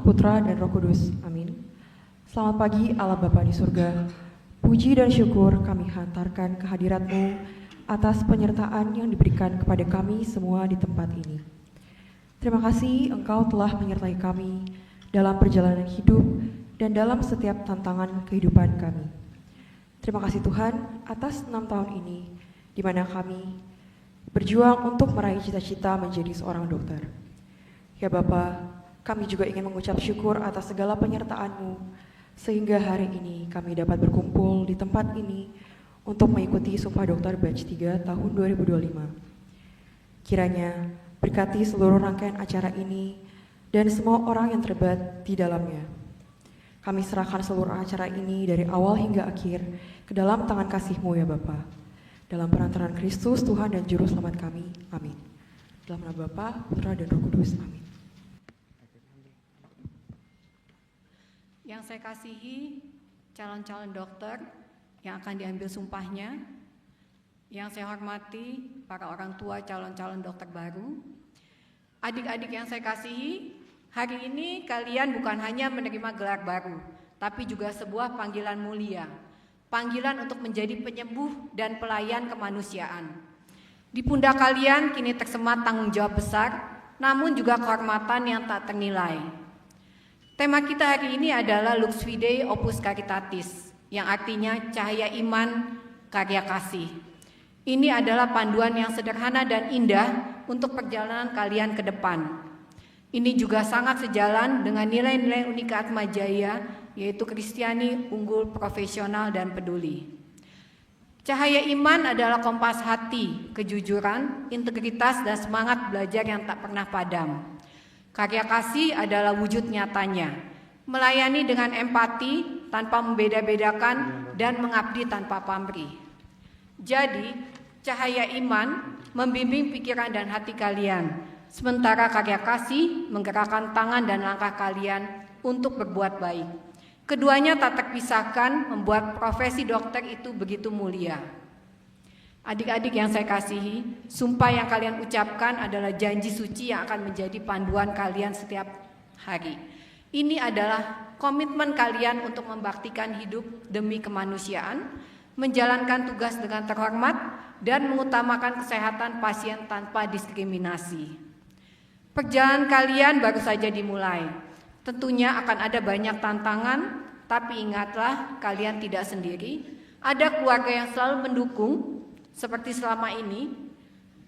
Putra, dan Roh Kudus. Amin. Selamat pagi Allah Bapa di surga. Puji dan syukur kami hantarkan kehadirat-Mu atas penyertaan yang diberikan kepada kami semua di tempat ini. Terima kasih Engkau telah menyertai kami dalam perjalanan hidup dan dalam setiap tantangan kehidupan kami. Terima kasih Tuhan atas 6 tahun ini di mana kami berjuang untuk meraih cita-cita menjadi seorang dokter. Ya Bapa, kami juga ingin mengucap syukur atas segala penyertaan-Mu sehingga hari ini kami dapat berkumpul di tempat ini untuk mengikuti Sumpah Dokter Batch 3 tahun 2025. Kiranya berkati seluruh rangkaian acara ini dan semua orang yang terlibat di dalamnya. Kami serahkan seluruh acara ini dari awal hingga akhir ke dalam tangan kasih-Mu ya Bapa. Dalam perantaraan Kristus Tuhan dan Juru Selamat kami. Amin. Dalam nama Bapa, Putra, dan Roh Kudus. Amin. Yang saya kasihi calon-calon dokter yang akan diambil sumpahnya, yang saya hormati para orang tua calon-calon dokter baru, adik-adik yang saya kasihi, hari ini kalian bukan hanya menerima gelar baru, tapi juga sebuah panggilan mulia, panggilan untuk menjadi penyembuh dan pelayan kemanusiaan. Di pundak kalian kini tersemat tanggung jawab besar, namun juga kehormatan yang tak ternilai. Tema kita hari ini adalah Lux Fidei Opus Caritatis, yang artinya cahaya iman, karya kasih. Ini adalah panduan yang sederhana dan indah untuk perjalanan kalian ke depan. Ini juga sangat sejalan dengan nilai-nilai Unika Atmajaya, yaitu Kristiani, unggul, profesional, dan peduli. Cahaya iman adalah kompas hati, kejujuran, integritas, dan semangat belajar yang tak pernah padam. Karya kasih adalah wujud nyatanya, melayani dengan empati tanpa membeda-bedakan dan mengabdi tanpa pamrih. Jadi, cahaya iman membimbing pikiran dan hati kalian, sementara karya kasih menggerakkan tangan dan langkah kalian untuk berbuat baik. Keduanya tak terpisahkan membuat profesi dokter itu begitu mulia. Adik-adik yang saya kasihi, sumpah yang kalian ucapkan adalah janji suci yang akan menjadi panduan kalian setiap hari. Ini adalah komitmen kalian untuk membaktikan hidup demi kemanusiaan, menjalankan tugas dengan terhormat, dan mengutamakan kesehatan pasien tanpa diskriminasi. Perjalanan kalian baru saja dimulai. Tentunya akan ada banyak tantangan, tapi ingatlah kalian tidak sendiri. Ada keluarga yang selalu mendukung, seperti selama ini,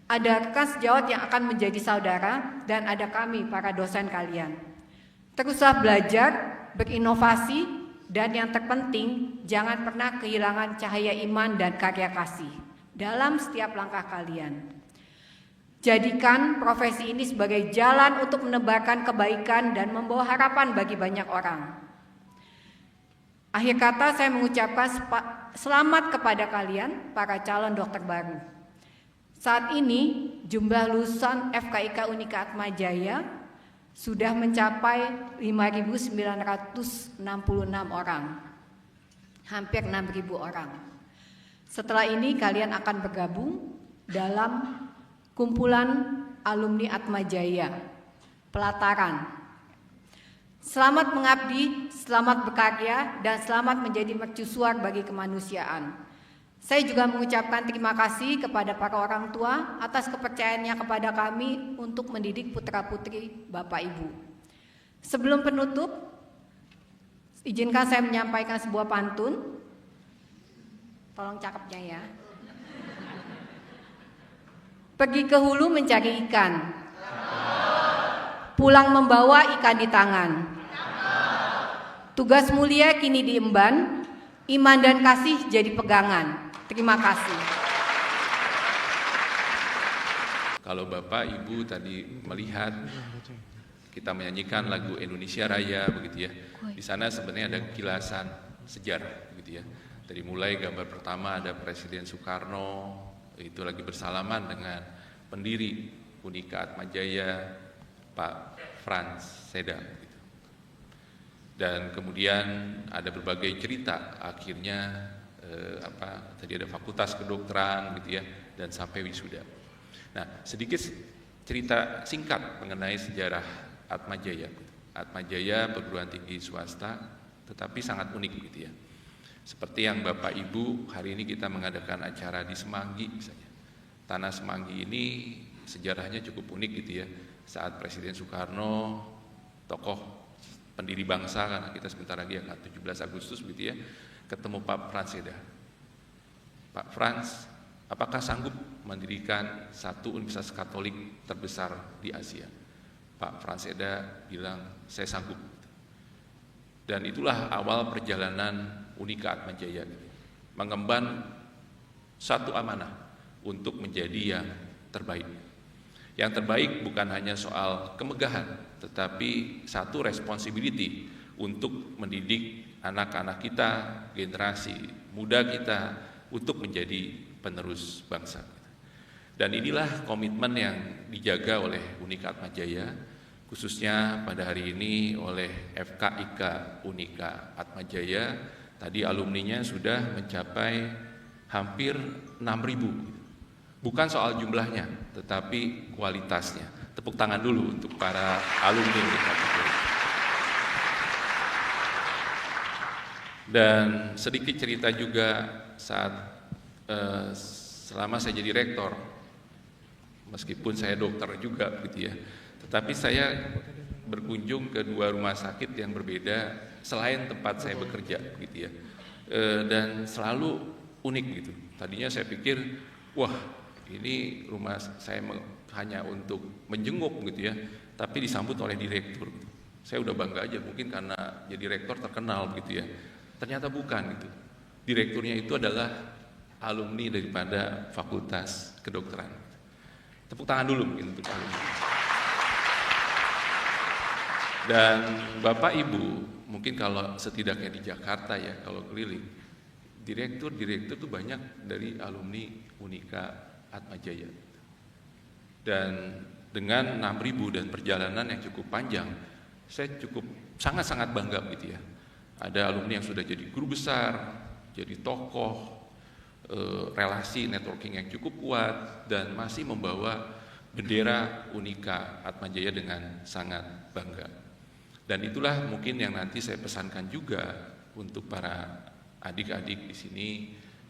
ada rekan sejawat yang akan menjadi saudara, dan ada kami, para dosen kalian. Teruslah belajar, berinovasi, dan yang terpenting, jangan pernah kehilangan cahaya iman dan karya kasih dalam setiap langkah kalian. Jadikan profesi ini sebagai jalan untuk menebarkan kebaikan dan membawa harapan bagi banyak orang. Akhir kata saya mengucapkan selamat kepada kalian, para calon dokter baru. Saat ini jumlah lulusan FKIK Unika Atmajaya sudah mencapai 5.966 orang, hampir 6.000 orang. Setelah ini kalian akan bergabung dalam kumpulan alumni Atmajaya, pelataran. Selamat mengabdi, selamat berkarya, dan selamat menjadi mercusuar bagi kemanusiaan. Saya juga mengucapkan terima kasih kepada para orang tua atas kepercayaannya kepada kami untuk mendidik putra-putri Bapak Ibu. Sebelum penutup, izinkan saya menyampaikan sebuah pantun. Tolong cakepnya ya. Pergi ke hulu mencari ikan, pulang membawa ikan di tangan. Tugas mulia kini diemban, iman dan kasih jadi pegangan. Terima kasih. Kalau Bapak Ibu tadi melihat kita menyanyikan lagu Indonesia Raya begitu ya. Di sana sebenarnya ada kilasan sejarah begitu ya. Dari mulai gambar pertama ada Presiden Soekarno itu lagi bersalaman dengan pendiri Unika Atmajaya Pak Frans Seda. Dan kemudian ada berbagai cerita, akhirnya tadi ada fakultas kedokteran gitu ya, dan sampai wisuda. Nah, sedikit cerita singkat mengenai sejarah Atmajaya. Atmajaya perguruan tinggi swasta, tetapi sangat unik gitu ya. Seperti yang Bapak Ibu, hari ini kita mengadakan acara di Semanggi misalnya. Tanah Semanggi ini sejarahnya cukup unik gitu ya. Saat Presiden Soekarno, tokoh pendiri bangsa, karena kita sebentar lagi akan 17 Agustus gitu ya, ketemu Pak Franseda. Pak Frans, apakah sanggup mendirikan satu universitas Katolik terbesar di Asia? Pak Franseda bilang, saya sanggup. Dan itulah awal perjalanan Unika Atmajaya, mengemban satu amanah untuk menjadi yang terbaik. Yang terbaik bukan hanya soal kemegahan, tetapi satu responsibility untuk mendidik anak-anak kita, generasi muda kita, untuk menjadi penerus bangsa. Dan inilah komitmen yang dijaga oleh Unika Atmajaya, khususnya pada hari ini oleh FKIK Unika Atmajaya. Tadi alumninya sudah mencapai hampir 6.000. Bukan soal jumlahnya, tetapi kualitasnya. Tepuk tangan dulu untuk para alumni Unika Atmajaya. Dan sedikit cerita juga saat selama saya jadi rektor, meskipun saya dokter juga gitu ya, tetapi saya berkunjung ke 2 rumah sakit yang berbeda selain tempat saya bekerja gitu ya, dan selalu unik gitu. Tadinya saya pikir, wah ini rumah saya hanya untuk menjenguk gitu ya, tapi disambut oleh direktur. Saya udah bangga aja, mungkin karena jadi rektor terkenal gitu ya. Ternyata bukan gitu. Direkturnya itu adalah alumni daripada Fakultas Kedokteran. Tepuk tangan dulu mungkin untuk alumni. Dan Bapak Ibu, mungkin kalau setidaknya di Jakarta ya, kalau keliling, direktur-direktur itu banyak dari alumni Unika Atmajaya. Dan dengan 6.000 dan perjalanan yang cukup panjang, saya cukup sangat-sangat bangga gitu ya. Ada alumni yang sudah jadi guru besar, jadi tokoh, relasi networking yang cukup kuat, dan masih membawa bendera Unika Atmajaya dengan sangat bangga. Dan itulah mungkin yang nanti saya pesankan juga untuk para adik-adik di sini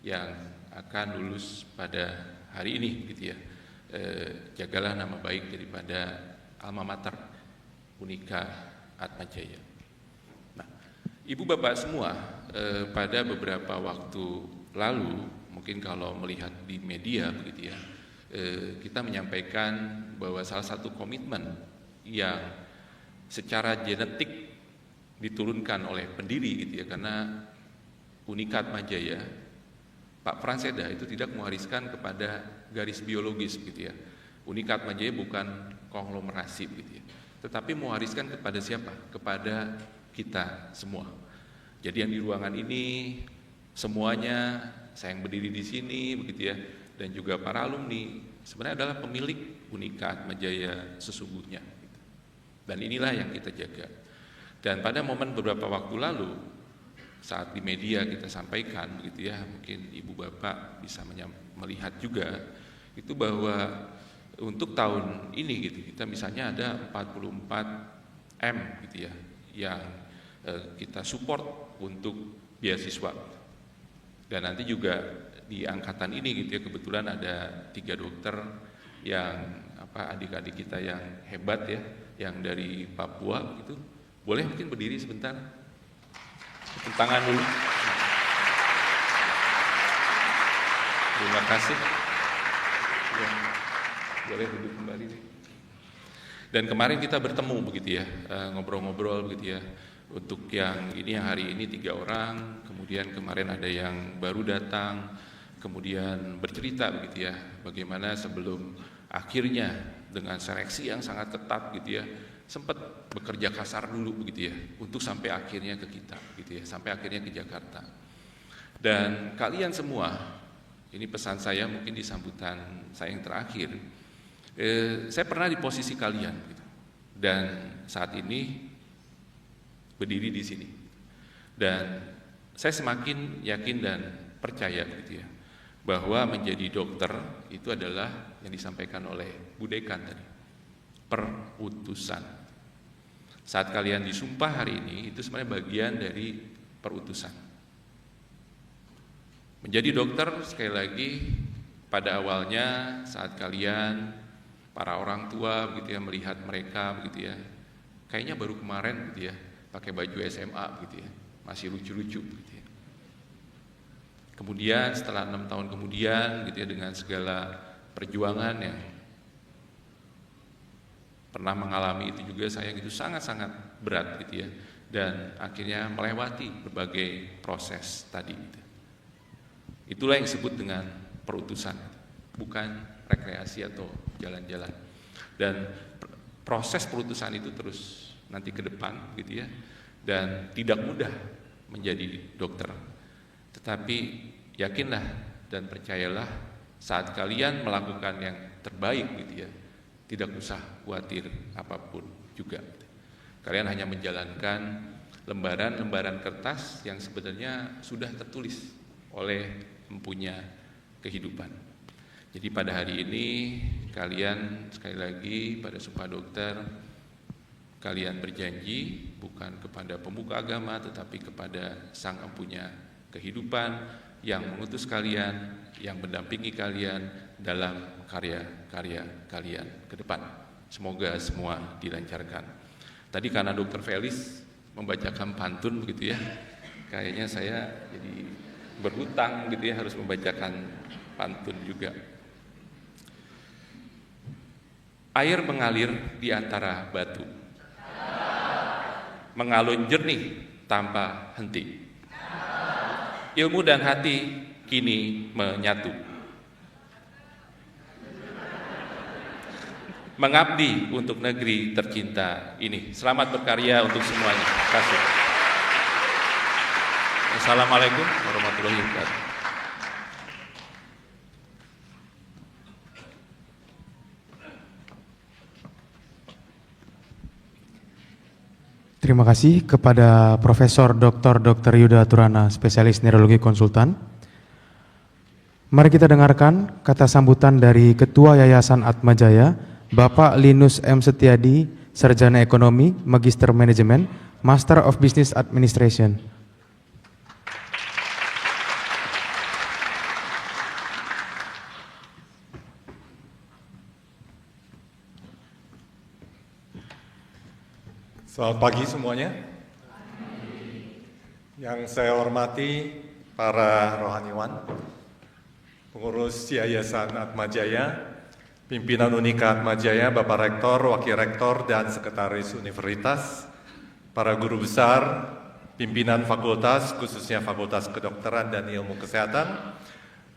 yang akan lulus pada hari ini gitu ya. Jagalah nama baik daripada alma mater Unika Atmajaya. Nah, Ibu Bapak semua, pada beberapa waktu lalu, mungkin kalau melihat di media begitu ya, kita menyampaikan bahwa salah satu komitmen yang secara genetik diturunkan oleh pendiri gitu ya, karena Unika Atmajaya, Pak Franseda itu tidak mewariskan kepada garis biologis gitu ya. Unika Atmajaya bukan konglomerasi gitu ya, tetapi mewariskan kepada siapa? Kepada kita semua. Jadi yang di ruangan ini semuanya, saya yang berdiri di sini begitu ya, dan juga para alumni sebenarnya adalah pemilik Unika Atmajaya sesungguhnya. Dan inilah yang kita jaga. Dan pada momen beberapa waktu lalu, saat di media kita sampaikan begitu ya, mungkin Ibu Bapak bisa melihat juga itu bahwa untuk tahun ini gitu, kita misalnya ada 44 M gitu ya, yang kita support untuk beasiswa. Dan nanti juga di angkatan ini gitu ya, kebetulan ada 3 dokter yang adik-adik kita yang hebat ya, yang dari Papua gitu. Boleh mungkin berdiri sebentar, tepuk tangan dulu. Terima kasih. Ya, boleh duduk kembali nih. Dan kemarin kita bertemu begitu ya, ngobrol-ngobrol begitu ya. Untuk yang ini, yang hari ini 3 orang, kemudian kemarin ada yang baru datang, kemudian bercerita begitu ya, bagaimana sebelum akhirnya dengan seleksi yang sangat ketat gitu ya, sempat bekerja kasar dulu begitu ya, untuk sampai akhirnya ke kita gitu ya, sampai akhirnya ke Jakarta. Dan kalian semua, ini pesan saya mungkin di sambutan saya yang terakhir, saya pernah di posisi kalian gitu, dan saat ini berdiri di sini. Dan saya semakin yakin dan percaya gitu ya, bahwa menjadi dokter itu adalah yang disampaikan oleh Bu Dekan tadi, perutusan. saat kalian disumpah hari ini itu sebenarnya bagian dari perutusan. Menjadi dokter sekali lagi pada awalnya saat kalian para orang tua begitu ya melihat mereka begitu ya, kayaknya baru kemarin gitu ya pakai baju SMA begitu ya, masih lucu-lucu begitu ya. Kemudian setelah 6 tahun kemudian gitu ya dengan segala perjuangan yang pernah mengalami itu juga saya gitu sangat-sangat berat gitu ya, dan akhirnya melewati berbagai proses tadi gitu. Itulah yang disebut dengan perutusan, bukan rekreasi atau jalan-jalan. Dan proses perutusan itu terus nanti ke depan gitu ya, dan tidak mudah menjadi dokter. Tetapi yakinlah dan percayalah saat kalian melakukan yang terbaik gitu ya, tidak usah khawatir apapun juga. Kalian hanya menjalankan lembaran-lembaran kertas yang sebenarnya sudah tertulis oleh empunya kehidupan. Jadi pada hari ini kalian sekali lagi pada Sumpah Dokter kalian berjanji bukan kepada pemuka agama tetapi kepada Sang Empunya Kehidupan yang mengutus kalian, yang mendampingi kalian dalam karya-karya kalian ke depan. Semoga semua dilancarkan. Tadi karena Dr. Felis membacakan pantun begitu ya, kayaknya saya jadi berhutang gitu ya harus membacakan pantun juga. Air mengalir di antara batu, mengalun jernih tanpa henti. Ilmu dan hati kini menyatu, mengabdi untuk negeri tercinta ini. Selamat berkarya untuk semuanya. Terima kasih. Assalamualaikum warahmatullahi wabarakatuh. Terima kasih kepada Profesor Dr. Yuda Turana, spesialis neurologi konsultan. Mari kita dengarkan kata sambutan dari Ketua Yayasan Atmajaya, Bapak Linus M. Setiadi, Sarjana Ekonomi, Magister Manajemen, Master of Business Administration. Selamat pagi semuanya. Yang saya hormati para rohaniwan, pengurus Yayasan Atmajaya, pimpinan Unika Atmajaya, Bapak Rektor, Wakil Rektor, dan Sekretaris Universitas, para guru besar, pimpinan fakultas, khususnya Fakultas Kedokteran dan Ilmu Kesehatan,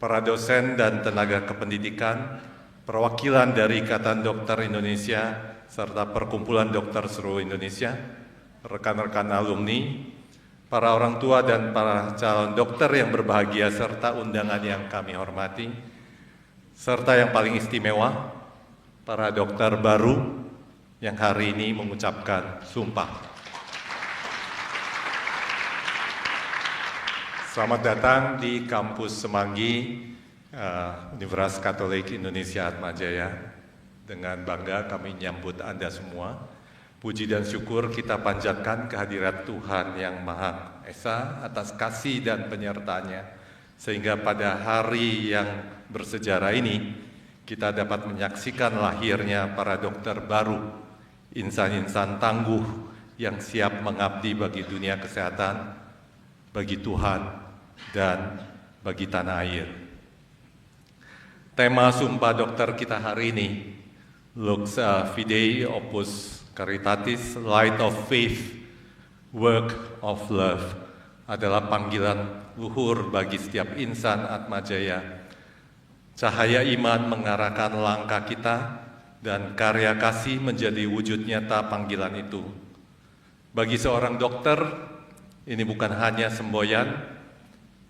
para dosen dan tenaga kependidikan, perwakilan dari Ikatan Dokter Indonesia, serta Perkumpulan Dokter seluruh Indonesia, rekan-rekan alumni, para orang tua dan para calon dokter yang berbahagia, serta undangan yang kami hormati, serta yang paling istimewa, para dokter baru yang hari ini mengucapkan sumpah. Selamat datang di kampus Semanggi, Universitas Katolik Indonesia Atmajaya. Dengan bangga kami menyambut Anda semua. Puji dan syukur kita panjatkan kehadirat Tuhan yang Maha Esa atas kasih dan penyertaannya, sehingga pada hari yang bersejarah ini kita dapat menyaksikan lahirnya para dokter baru, insan-insan tangguh yang siap mengabdi bagi dunia kesehatan, bagi Tuhan, dan bagi tanah air. Tema Sumpah Dokter kita hari ini, Lux Fidei Opus Caritatis, Light of Faith, Work of Love, adalah panggilan luhur bagi setiap insan Atmajaya. Cahaya iman mengarahkan langkah kita dan karya kasih menjadi wujud nyata panggilan itu. Bagi seorang dokter, ini bukan hanya semboyan,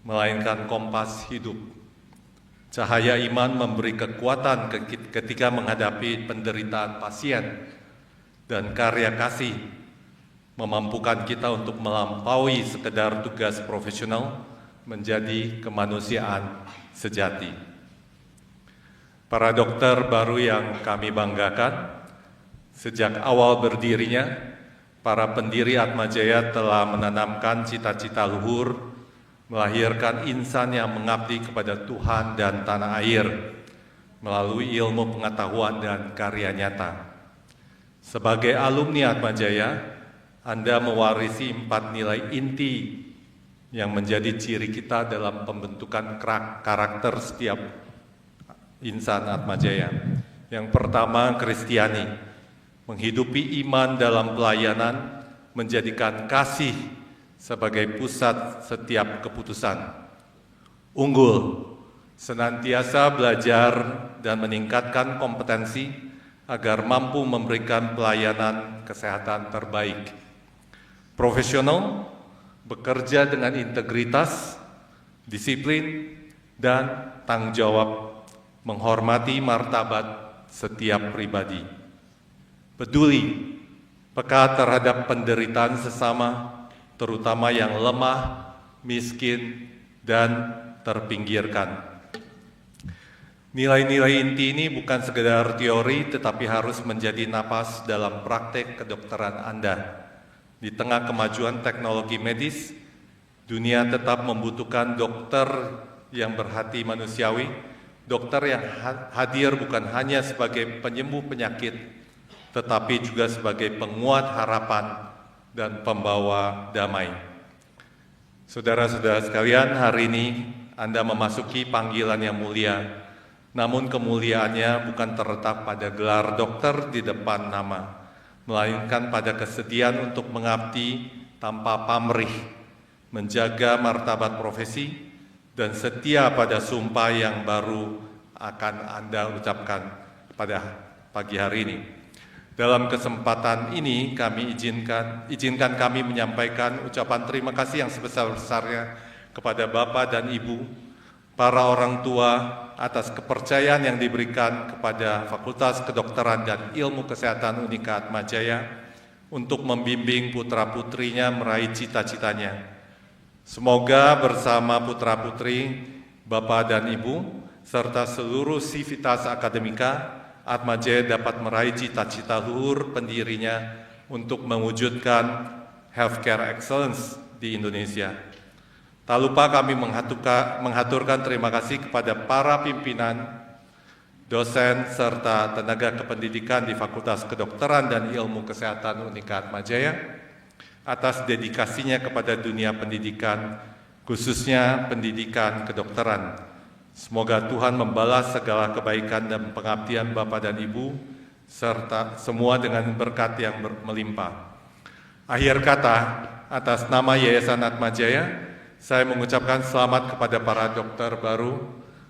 melainkan kompas hidup. Cahaya iman memberi kekuatan ketika menghadapi penderitaan pasien, dan karya kasih memampukan kita untuk melampaui sekedar tugas profesional menjadi kemanusiaan sejati. Para dokter baru yang kami banggakan, sejak awal berdirinya, para pendiri Atmajaya telah menanamkan cita-cita luhur, melahirkan insan yang mengabdi kepada Tuhan dan tanah air melalui ilmu pengetahuan dan karya nyata. Sebagai alumni Atmajaya, Anda mewarisi 4 nilai inti yang menjadi ciri kita dalam pembentukan karakter setiap insan Atmajaya. Yang pertama, Kristiani, menghidupi iman dalam pelayanan, menjadikan kasih sebagai pusat setiap keputusan. Unggul, senantiasa belajar dan meningkatkan kompetensi agar mampu memberikan pelayanan kesehatan terbaik. Profesional, bekerja dengan integritas, disiplin, dan tanggung jawab, menghormati martabat setiap pribadi. Peduli, peka terhadap penderitaan sesama, terutama yang lemah, miskin, dan terpinggirkan. Nilai-nilai inti ini bukan sekedar teori, tetapi harus menjadi napas dalam praktek kedokteran Anda. Di tengah kemajuan teknologi medis, dunia tetap membutuhkan dokter yang berhati manusiawi, dokter yang hadir bukan hanya sebagai penyembuh penyakit, tetapi juga sebagai penguat harapan dan pembawa damai. Saudara-saudara sekalian, hari ini Anda memasuki panggilan yang mulia, namun kemuliaannya bukan terletak pada gelar dokter di depan nama, melainkan pada kesediaan untuk mengabdi tanpa pamrih, menjaga martabat profesi, dan setia pada sumpah yang baru akan Anda ucapkan pada pagi hari ini. Dalam kesempatan ini kami izinkan kami menyampaikan ucapan terima kasih yang sebesar-besarnya kepada Bapak dan Ibu, para orang tua atas kepercayaan yang diberikan kepada Fakultas Kedokteran dan Ilmu Kesehatan Unika Atmajaya untuk membimbing putra-putrinya meraih cita-citanya. Semoga bersama putra-putri, Bapak dan Ibu, serta seluruh sivitas akademika, Atmajaya dapat meraih cita-cita luhur pendirinya untuk mewujudkan healthcare excellence di Indonesia. Tak lupa kami menghaturkan terima kasih kepada para pimpinan, dosen, serta tenaga kependidikan di Fakultas Kedokteran dan Ilmu Kesehatan Unika Atmajaya atas dedikasinya kepada dunia pendidikan, khususnya pendidikan kedokteran. Semoga Tuhan membalas segala kebaikan dan pengabdian Bapak dan Ibu, serta semua dengan berkat yang melimpah. Akhir kata, atas nama Yayasan Atmajaya, saya mengucapkan selamat kepada para dokter baru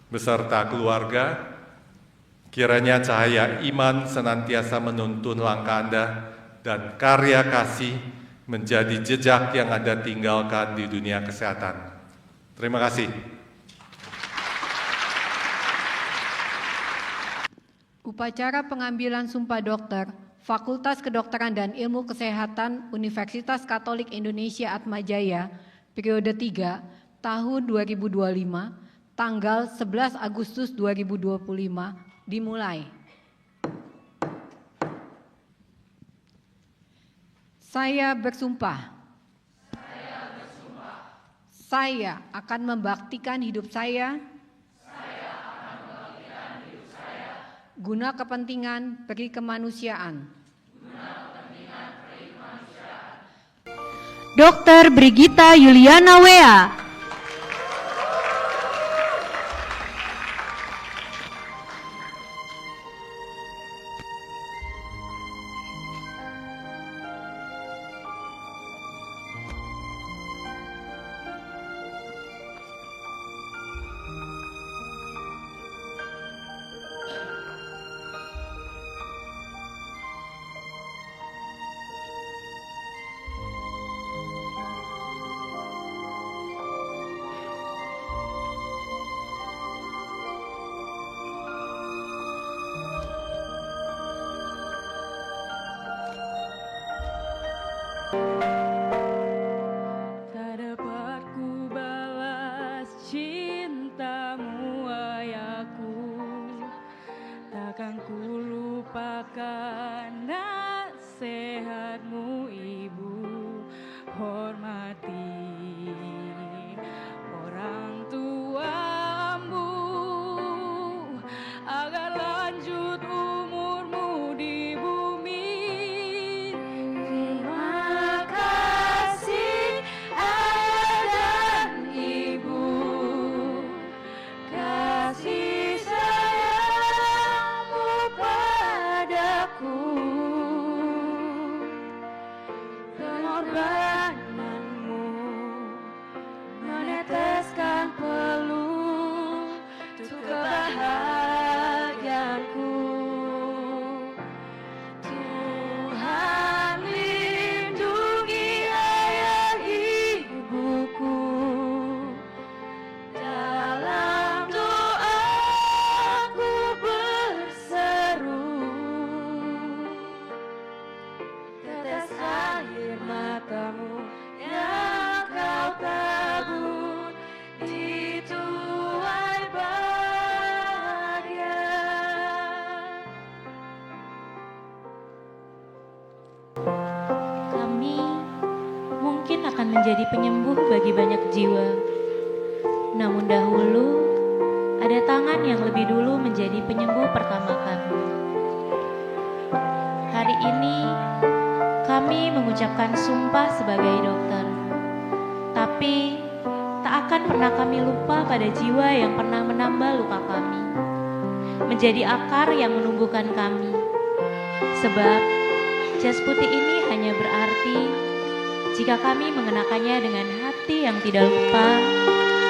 beserta keluarga. Kiranya cahaya iman senantiasa menuntun langkah Anda dan karya kasih menjadi jejak yang Anda tinggalkan di dunia kesehatan. Terima kasih. Upacara pengambilan sumpah dokter Fakultas Kedokteran dan Ilmu Kesehatan Universitas Katolik Indonesia Atmajaya periode 3 tahun 2025 tanggal 11 Agustus 2025 dimulai. Saya bersumpah. Saya akan membaktikan hidup saya guna kepentingan peri kemanusiaan. Dr. Brigita Yuliana Wea. Tak dapat ku balas cintamu ayahku, takkan ku lupakan nasihatmu ibu. hormati orang tuamu agar lanjut umurmu di bumi. Terima kasih ayah dan ibu, kasih sayangmu padaku, pengorbananmu meneteskan peluh untuk kebahagiaanku. Tuhan lindungi ayah ibuku, dalam doaku berseru, tetes air matamu yang kau tabur di tuai bahagia. Kami mungkin akan menjadi penyembuh bagi banyak jiwa. Namun dahulu, ada tangan yang lebih dulu menjadi penyembuh pertama kami. Hari ini, kami mengucapkan sumpah sebagai dokter. Tapi, tak akan pernah kami lupa pada jiwa yang pernah menambah luka kami, menjadi akar yang menumbuhkan kami. Sebab, jas putih ini hanya berarti jika kami mengenakannya dengan hati yang tidak lupa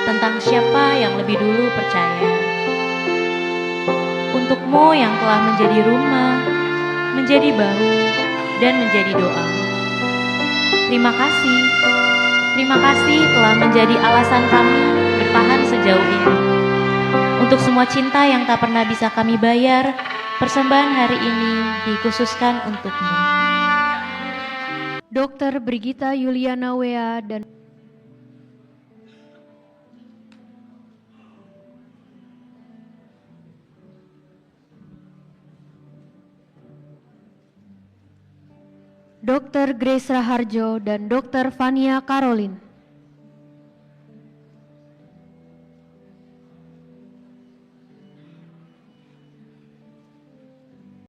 tentang siapa yang lebih dulu percaya. Untukmu yang telah menjadi rumah, menjadi bahu, dan menjadi doa. Terima kasih. Terima kasih telah menjadi alasan kami bertahan sejauh ini. Untuk semua cinta yang tak pernah bisa kami bayar, persembahan hari ini dikhususkan untukmu. Dr. Brigita Yuliana Wea dan Dr. Grace Raharjo dan Dr. Fania Caroline.